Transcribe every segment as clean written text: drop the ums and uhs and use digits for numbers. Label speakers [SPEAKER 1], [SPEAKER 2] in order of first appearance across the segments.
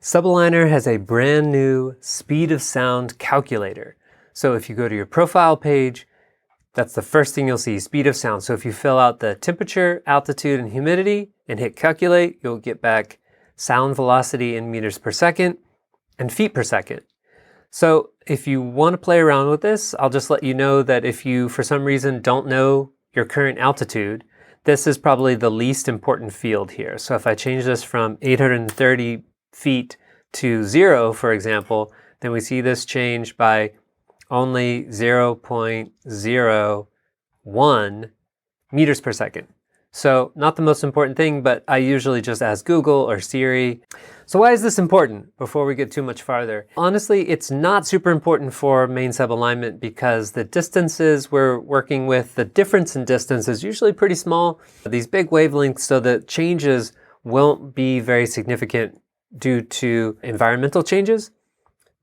[SPEAKER 1] SubAligner has a brand new speed of sound calculator. So if you go to your profile page, that's the first thing you'll see, speed of sound. So if you fill out the temperature, altitude, and humidity and hit calculate, you'll get back sound velocity in meters per second and feet per second. So if you want to play around with this, I'll just let you know that if you, for some reason, don't know your current altitude, this is probably the least important field here. So if I change this from 830 feet to 0, for example, then we see this change by only 0.01 meters per second. So not the most important thing, but I usually just ask Google or Siri. So why is this important before we get too much farther? Honestly, it's not super important for main sub alignment because the distances we're working with, the difference in distance is usually pretty small. These big wavelengths, so the changes won't be very significant due to environmental changes.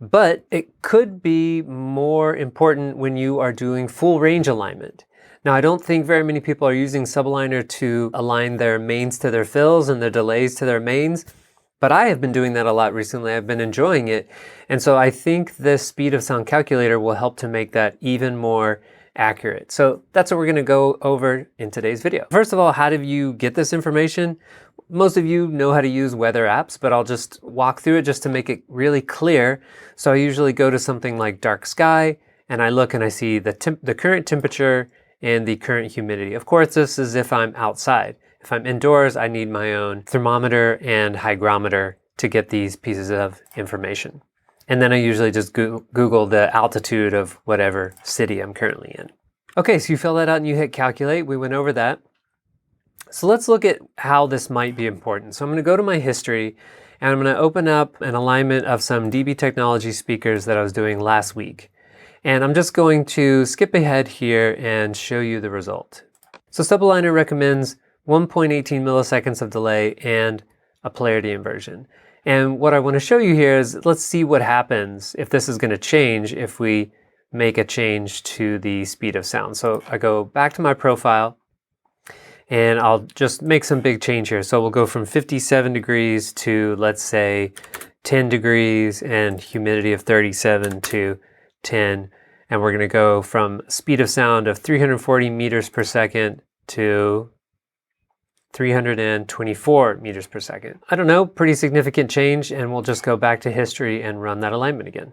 [SPEAKER 1] But it could be more important when you are doing full range alignment. Now, I don't think very many people are using SubAligner to align their mains to their fills and their delays to their mains, but I have been doing that a lot recently. I've been enjoying it. And so I think this speed of sound calculator will help to make that even more accurate. So that's what we're going to go over in today's video. First of all, how do you get this information? Most of you know how to use weather apps, but I'll just walk through it just to make it really clear. So I usually go to something like dark sky and I look and I see the current temperature and the current humidity. Of course, this is if I'm outside. If I'm indoors, I need my own thermometer and hygrometer to get these pieces of information. And then I usually just Google the altitude of whatever city I'm currently in. Okay, so you fill that out and you hit calculate. We went over that. So let's look at how this might be important. So I'm going to go to my history and I'm going to open up an alignment of some DB Technology speakers that I was doing last week. And I'm just going to skip ahead here and show you the result. So SubAligner recommends 1.18 milliseconds of delay and a polarity inversion. And what I want to show you here is, let's see what happens if this is going to change if we make a change to the speed of sound. So I go back to my profile and I'll just make some big change here. So we'll go from 57 degrees to, let's say, 10 degrees and humidity of 37 to 10. And we're going to go from speed of sound of 340 meters per second to 324 meters per second. I don't know, pretty significant change, and we'll just go back to history and run that alignment again.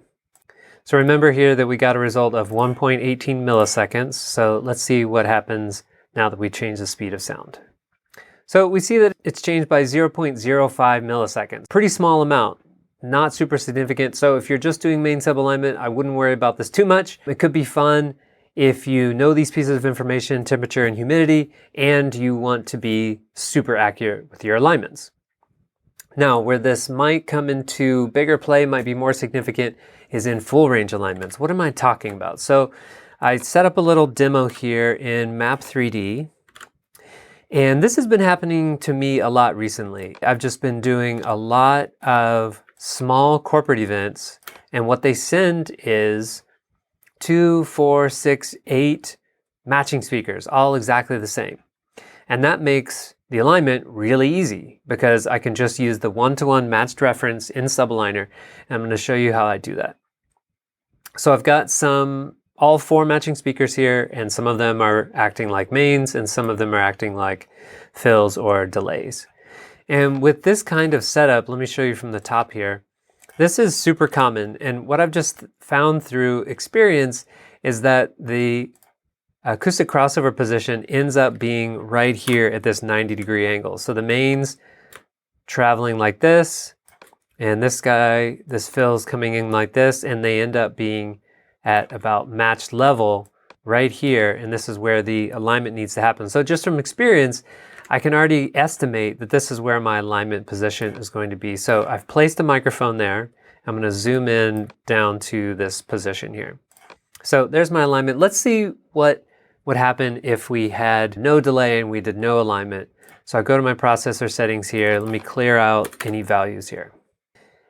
[SPEAKER 1] So remember here that we got a result of 1.18 milliseconds. So let's see what happens now that we change the speed of sound. So we see that it's changed by 0.05 milliseconds. Pretty small amount, not super significant. So if you're just doing main sub alignment, I wouldn't worry about this too much. It could be fun if you know these pieces of information, temperature and humidity, and you want to be super accurate with your alignments. Now, where this might come into bigger play, might be more significant, is in full range alignments. What am I talking about? So I set up a little demo here in Map 3D, and this has been happening to me a lot recently. I've just been doing a lot of small corporate events, and what they send is 2, 4, 6, 8 matching speakers, all exactly the same. And that makes the alignment really easy because I can just use the one-to-one matched reference in SubAligner, and I'm going to show you how I do that. So I've got all 4 matching speakers here, and some of them are acting like mains, and some of them are acting like fills or delays. And with this kind of setup, let me show you from the top here. This is super common, and what I've just found through experience is that the acoustic crossover position ends up being right here at this 90-degree angle. So the mains traveling like this, and this fill's coming in like this, and they end up being at about matched level right here, and this is where the alignment needs to happen. So just from experience, I can already estimate that this is where my alignment position is going to be. So I've placed a microphone there. I'm going to zoom in down to this position here. So there's my alignment. Let's see what would happen if we had no delay and we did no alignment. So I go to my processor settings here. Let me clear out any values here.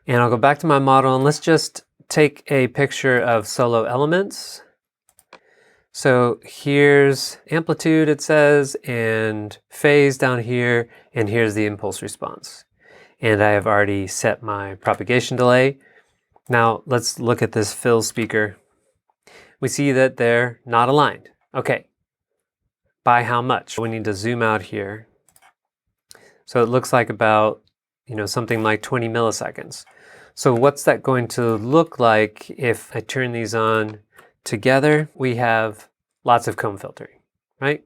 [SPEAKER 1] And I'll go back to my model, and let's just take a picture of solo elements. So here's amplitude, it says, and phase down here, and here's the impulse response. and I have already set my propagation delay. Now let's look at this fill speaker. We see that they're not aligned. Okay, by how much? We need to zoom out here. So it looks like about, something like 20 milliseconds. So what's that going to look like if I turn these on together? We have lots of comb filtering, right?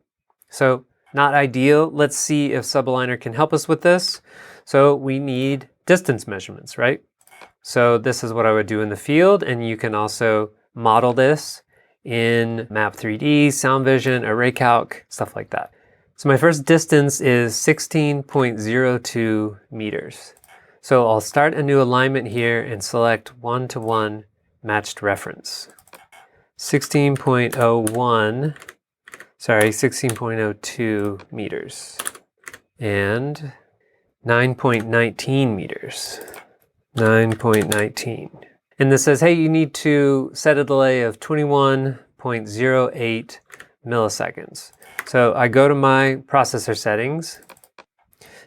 [SPEAKER 1] So not ideal. Let's see if SubAligner can help us with this. So we need distance measurements, right? So this is what I would do in the field, and you can also model this in Map 3D, Sound Vision, Array Calc, stuff like that. So my first distance is 16.02 meters. So I'll start a new alignment here and select 1-to-1 matched reference. 16.02 meters and 9.19 meters. 9.19. And this says, hey, you need to set a delay of 21.08 milliseconds. So I go to my processor settings,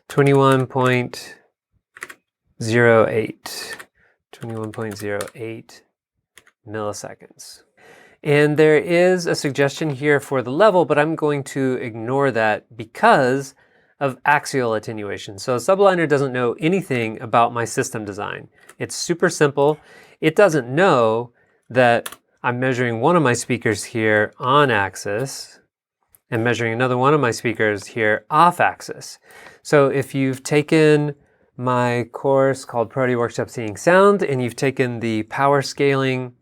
[SPEAKER 1] 21.08 milliseconds. And there is a suggestion here for the level, but I'm going to ignore that because of axial attenuation. So SubAligner doesn't know anything about my system design. It's super simple. It doesn't know that I'm measuring one of my speakers here on axis and measuring another one of my speakers here off axis. So if you've taken my course called Pro Workshop Seeing Sound and you've taken the power scaling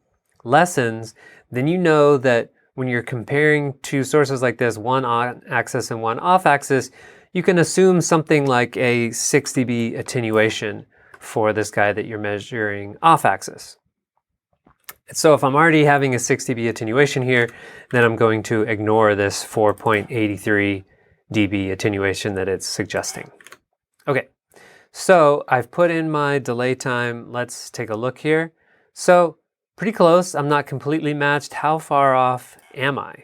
[SPEAKER 1] lessons, then you know that when you're comparing two sources like this, one on axis and one off axis, you can assume something like a 6 dB attenuation for this guy that you're measuring off axis. So if I'm already having a 6 dB attenuation here, then I'm going to ignore this 4.83 dB attenuation that it's suggesting. Okay, so I've put in my delay time. Let's take a look here. So pretty close. I'm not completely matched. How far off am I?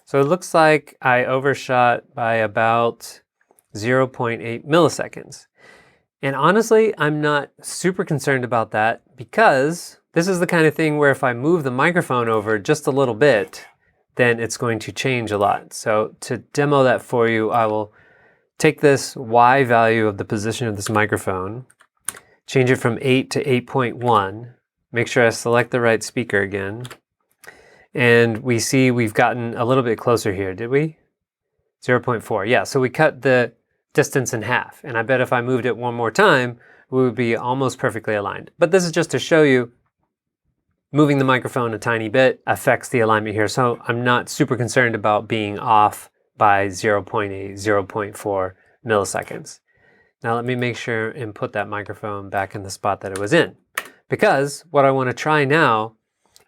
[SPEAKER 1] So it looks like I overshot by about 0.8 milliseconds. And honestly, I'm not super concerned about that because this is the kind of thing where if I move the microphone over just a little bit, then it's going to change a lot. So to demo that for you, I will take this Y value of the position of this microphone, change it from 8 to 8.1, make sure I select the right speaker again, and we see we've gotten a little bit closer here, did we? 0.4, yeah, so we cut the distance in half, and I bet if I moved it one more time, we would be almost perfectly aligned. But this is just to show you moving the microphone a tiny bit affects the alignment here, so I'm not super concerned about being off by 0.8, 0.4 milliseconds. Now let me make sure and put that microphone back in the spot that it was in, because what I want to try now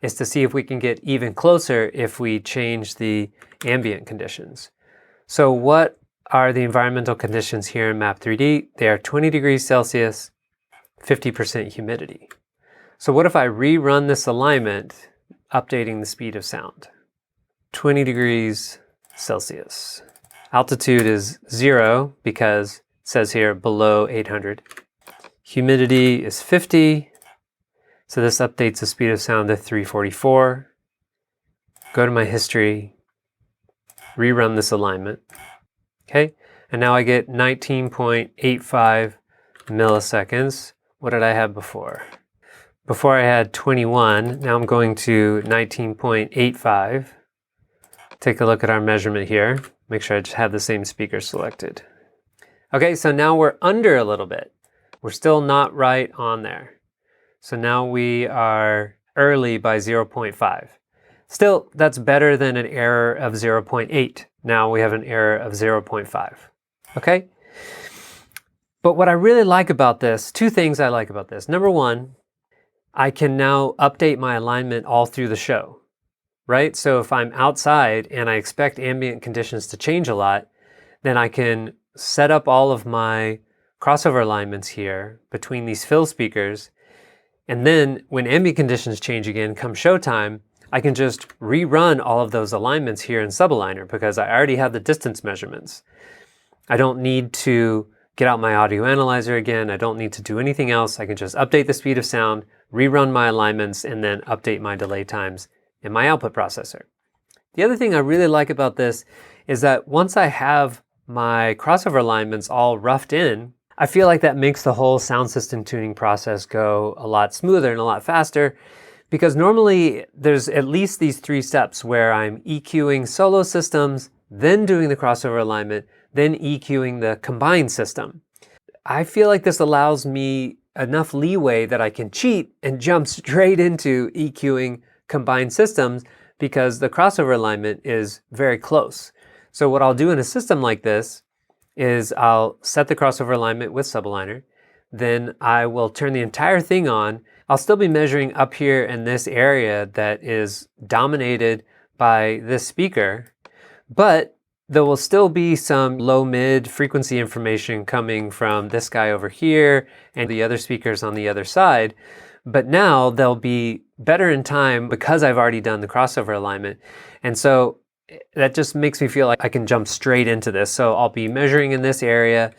[SPEAKER 1] is to see if we can get even closer if we change the ambient conditions. So what are the environmental conditions here in Map 3D? They are 20 degrees Celsius, 50% humidity. So what if I rerun this alignment, updating the speed of sound? 20 degrees Celsius. Altitude is 0 because it says here below 800. Humidity is 50. So this updates the speed of sound to 344. Go to my history, rerun this alignment. Okay, and now I get 19.85 milliseconds. What did I have before? Before I had 21, now I'm going to 19.85. Take a look at our measurement here. Make sure I just have the same speaker selected. Okay, so now we're under a little bit. We're still not right on there. So now we are early by 0.5. Still, that's better than an error of 0.8. Now we have an error of 0.5. Okay? But what I really like about this, two things I like about this. Number one, I can now update my alignment all through the show, right? So if I'm outside and I expect ambient conditions to change a lot, then I can set up all of my crossover alignments here between these fill speakers. And then when ambient conditions change again, come showtime, I can just rerun all of those alignments here in SubAligner because I already have the distance measurements. I don't need to get out my audio analyzer again. I don't need to do anything else. I can just update the speed of sound, rerun my alignments, and then update my delay times in my output processor. The other thing I really like about this is that once I have my crossover alignments all roughed in, I feel like that makes the whole sound system tuning process go a lot smoother and a lot faster, because normally there's at least these 3 steps where I'm EQing solo systems, then doing the crossover alignment, then EQing the combined system. I feel like this allows me enough leeway that I can cheat and jump straight into EQing combined systems because the crossover alignment is very close. So what I'll do in a system like this is I'll set the crossover alignment with SubAligner, then I will turn the entire thing on. I'll still be measuring up here in this area that is dominated by this speaker, but there will still be some low-mid frequency information coming from this guy over here and the other speakers on the other side. But now they'll be better in time because I've already done the crossover alignment. And so that just makes me feel like I can jump straight into this. So I'll be measuring in this area,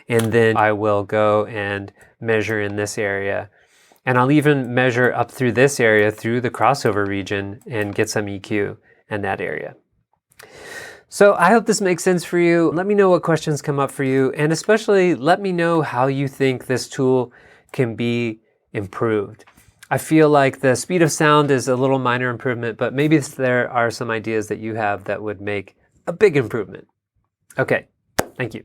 [SPEAKER 1] and then I will go and measure in this area. And I'll even measure up through this area, through the crossover region, and get some EQ in that area. So I hope this makes sense for you. Let me know what questions come up for you, and especially let me know how you think this tool can be improved. I feel like the speed of sound is a little minor improvement, but maybe there are some ideas that you have that would make a big improvement. Okay, thank you.